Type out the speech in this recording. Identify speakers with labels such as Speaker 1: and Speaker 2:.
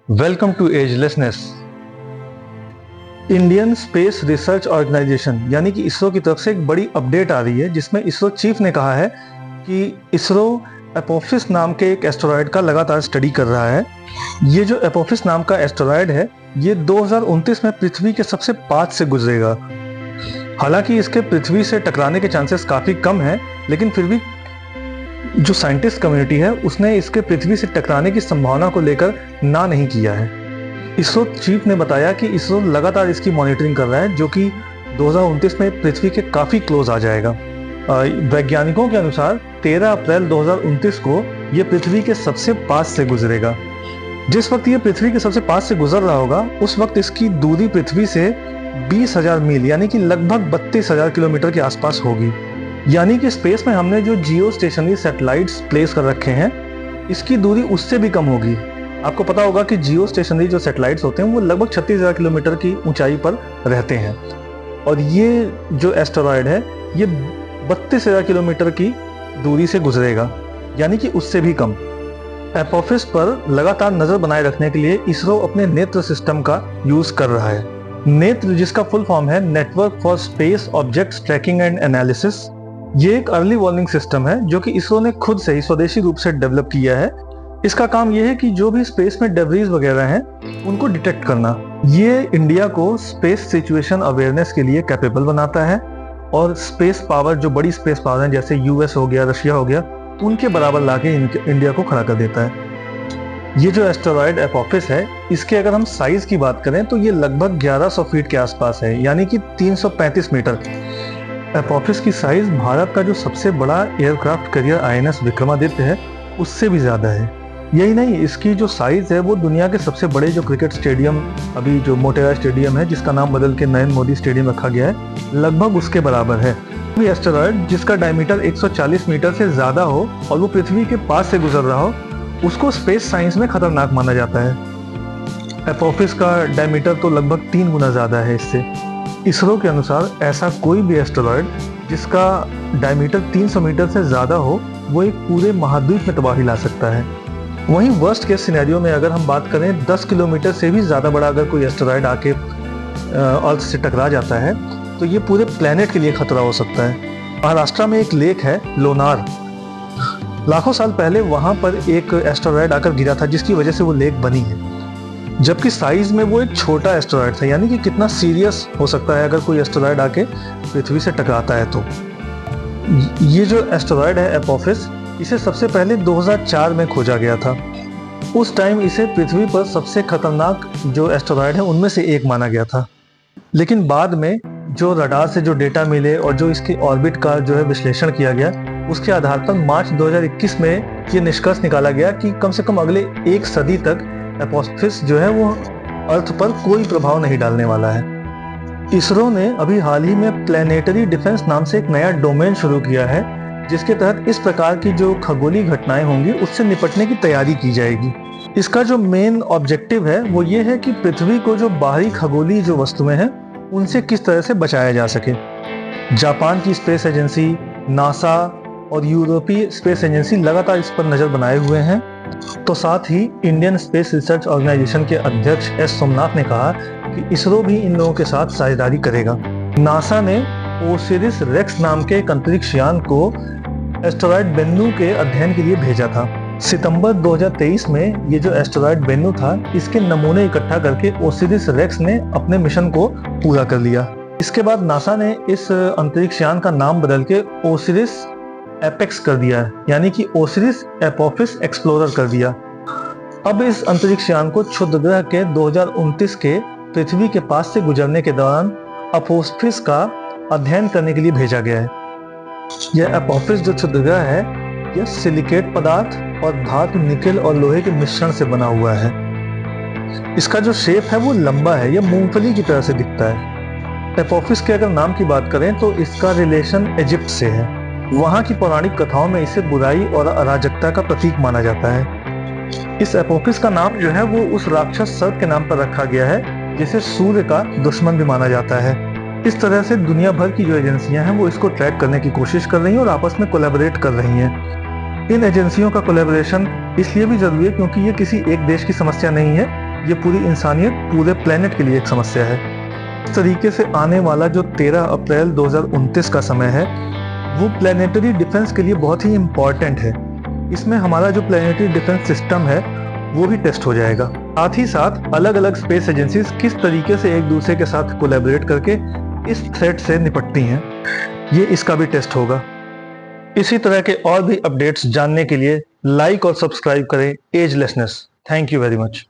Speaker 1: Welcome to agelessness. Indian Space Research Organisation यानी कि इसरो की तरफ से एक बड़ी अपडेट आ रही है, जिसमें इसरो चीफ ने कहा है कि इसरो एपोफिस नाम के एक एस्टेरॉयड का लगातार स्टडी कर रहा है। ये जो एपोफिस नाम का एस्टेरॉयड है, ये 2029 में पृथ्वी के सबसे पास से गुजरेगा। हालांकि इसके पृथ्वी से टकराने के चांसेस काफ़ी कम हैं, लेकिन फिर भी जो साइंटिस्ट कम्युनिटी है उसने इसके पृथ्वी से टकराने की संभावना को लेकर ना नहीं किया है। इसरो चीफ ने बताया कि इसरो लगातार इसकी मॉनिटरिंग कर रहा है, जो कि 2029 में पृथ्वी के काफ़ी क्लोज आ जाएगा। वैज्ञानिकों के अनुसार 13 अप्रैल 2029 को ये पृथ्वी के सबसे पास से गुजरेगा। जिस वक्त ये पृथ्वी के सबसे पास से गुजर रहा होगा, उस वक्त इसकी दूरी पृथ्वी से 20,000 मील यानी कि लगभग 32,000 किलोमीटर के आसपास होगी। यानी कि स्पेस में हमने जो जियो स्टेशनरी सैटेलाइट्स प्लेस कर रखे हैं, इसकी दूरी उससे भी कम होगी। आपको पता होगा कि जियो स्टेशनरी जो सैटेलाइट्स होते हैं वो लगभग 36,000 किलोमीटर की ऊंचाई पर रहते हैं, और ये जो एस्टेरॉयड है ये 32,000 किलोमीटर की दूरी से गुजरेगा, यानी कि उससे भी कम। एपोफिस पर लगातार नजर बनाए रखने के लिए इसरो अपने नेत्र सिस्टम का यूज कर रहा है। नेत्र, जिसका फुल फॉर्म है network for space objects tracking and analysis, ये एक अर्ली वार्निंग सिस्टम है जो कि इसरो ने खुद से ही स्वदेशी रूप से डेवलप किया है। इसका काम यह है कि जो भी स्पेस में डेब्रीज वगैरह हैं उनको डिटेक्ट करना। ये इंडिया को स्पेस सिचुएशन अवेयरनेस के लिए कैपेबल बनाता है, और स्पेस पावर, जो बड़ी स्पेस पावर हैं जैसे यूएस हो गया, रशिया हो गया, उनके बराबर लाके इंडिया को खड़ा कर देता है। ये जो एस्टेरॉयड एपोफिस है, इसके अगर हम साइज की बात करें तो ये लगभग 1100 फीट के आसपास है, यानी कि 335 मीटर। एपोफिस की साइज भारत का जो सबसे बड़ा एयरक्राफ्ट कैरियर INS विक्रमादित्य है उससे भी ज़्यादा है। यही नहीं, इसकी जो साइज है वो दुनिया के सबसे बड़े जो क्रिकेट स्टेडियम, अभी जो मोटेरा स्टेडियम है जिसका नाम बदल के नरेंद्र मोदी स्टेडियम रखा गया है, लगभग उसके बराबर है। एस्टेरॉयड जिसका डायमीटर 140 मीटर से ज़्यादा हो और वो पृथ्वी के पास से गुजर रहा हो, उसको स्पेस साइंस में खतरनाक माना जाता है। एपोफिस का डायमीटर तो लगभग 3 गुना ज़्यादा है इससे। इसरो के अनुसार ऐसा कोई भी एस्टेरॉयड जिसका डायमीटर 300 मीटर से ज़्यादा हो, वो एक पूरे महाद्वीप में तबाही ला सकता है। वहीं वर्स्ट केस सिनेरियो में अगर हम बात करें, 10 किलोमीटर से भी ज़्यादा बड़ा अगर कोई एस्टेरॉयड आके अर्थ से टकरा जाता है तो ये पूरे प्लेनेट के लिए खतरा हो सकता है। महाराष्ट्र में एक लेक है लोनार। लाखों साल पहले वहाँ पर एक एस्टेरॉयड आकर गिरा था, जिसकी वजह से वो लेक बनी है, जबकि साइज में वो एक छोटा एस्टेरॉयड था। यानी कि कितना सीरियस हो सकता है अगर कोई एस्टेरॉयड आके पृथ्वी से टकराता है। तो ये जो एस्टेरॉयड है एपोफिस, इसे सबसे पहले 2004 में खोजा गया था। उस टाइम इसे पृथ्वी पर सबसे खतरनाक जो एस्टेरॉयड है उनमें से एक माना गया था, लेकिन बाद में जो रडार से जो डेटा मिले और जो इसकी ऑर्बिट का जो है विश्लेषण किया गया, उसके आधार पर मार्च 2021 में ये निष्कर्ष निकाला गया कि कम से कम अगले 1 सदी तक एपोफिस जो है वो अर्थ पर कोई प्रभाव नहीं डालने वाला है। इसरो ने अभी हाल ही में प्लैनेटरी डिफेंस नाम से एक नया डोमेन शुरू किया है, जिसके तहत इस प्रकार की जो खगोलीय घटनाएं होंगी उससे निपटने की तैयारी की जाएगी। इसका जो मेन ऑब्जेक्टिव है वो ये है कि पृथ्वी को जो बाहरी खगोलीय जो वस्तुएं हैं उनसे किस तरह से बचाया जा सके। जापान की स्पेस एजेंसी, नासा और यूरोपीय स्पेस एजेंसी लगातार इस पर नज़र बनाए हुए हैं। तो साथ ही इंडियन स्पेस रिसर्च ऑर्गेनाइजेशन के अध्यक्ष S सोमनाथ ने कहा कि इसरो भी इन लोगों के साथ साझेदारी करेगा। नासा ने ओसिरिस रेक्स नाम के एक अंतरिक्ष यान को एस्टेरॉयड बेन्नु के अध्ययन के लिए भेजा था। सितंबर 2023 में ये जो एस्टेरॉयड बेन्नु था, इसके नमूने इकट्ठा करके ओसिरिस रेक्स ने अपने मिशन को पूरा कर लिया। इसके बाद नासा ने इस अंतरिक्ष यान का नाम बदल के ओसिरिस एपेक्स कर दिया है, यानी कि ओसिरिस एपोफिस एक्सप्लोरर कर दिया। अब इस अंतरिक्ष यान को क्षुद्र ग्रह के 2029 के पृथ्वी के पास से गुजरने के दौरान एपोफिस का अध्ययन करने के लिए भेजा गया है। यह एपोफिस जो क्षुद्र ग्रह है, यह सिलिकेट पदार्थ और धातु निकेल और लोहे के मिश्रण से बना हुआ है। इसका जो शेप है वो लंबा है, यह मूंगफली की तरह से दिखता है। एपोफिस के अगर नाम की बात करें तो इसका रिलेशन इजिप्ट से है। वहाँ की पौराणिक कथाओं में इसे बुराई और अराजकता का प्रतीक माना जाता है। इस एपोफिस का नाम जो है वो उस राक्षस सर्प के नाम पर रखा गया है, जिसे सूर्य का दुश्मन भी माना जाता है। इस तरह से दुनिया भर की जो एजेंसियां हैं वो इसको ट्रैक करने की कोशिश कर रही हैं और आपस में कोलैबोरेट कर रही हैं। इन एजेंसियों का कोलैबोरेशन इसलिए भी जरूरी है क्योंकि ये किसी एक देश की समस्या नहीं है, ये पूरी इंसानियत, पूरे प्लेनेट के लिए एक समस्या है। इस तरीके से आने वाला जो 13 अप्रैल 2029 का समय है, वो प्लेनेटरी डिफेंस के लिए बहुत ही इम्पॉर्टेंट है। इसमें हमारा जो प्लेनेटरी डिफेंस सिस्टम है वो भी टेस्ट हो जाएगा। साथ ही साथ अलग अलग स्पेस एजेंसीज किस तरीके से एक दूसरे के साथ कोलैबोरेट करके इस थ्रेट से निपटती हैं, ये इसका भी टेस्ट होगा। इसी तरह के और भी अपडेट्स जानने के लिए लाइक और सब्सक्राइब करें agelessness. Thank you very much.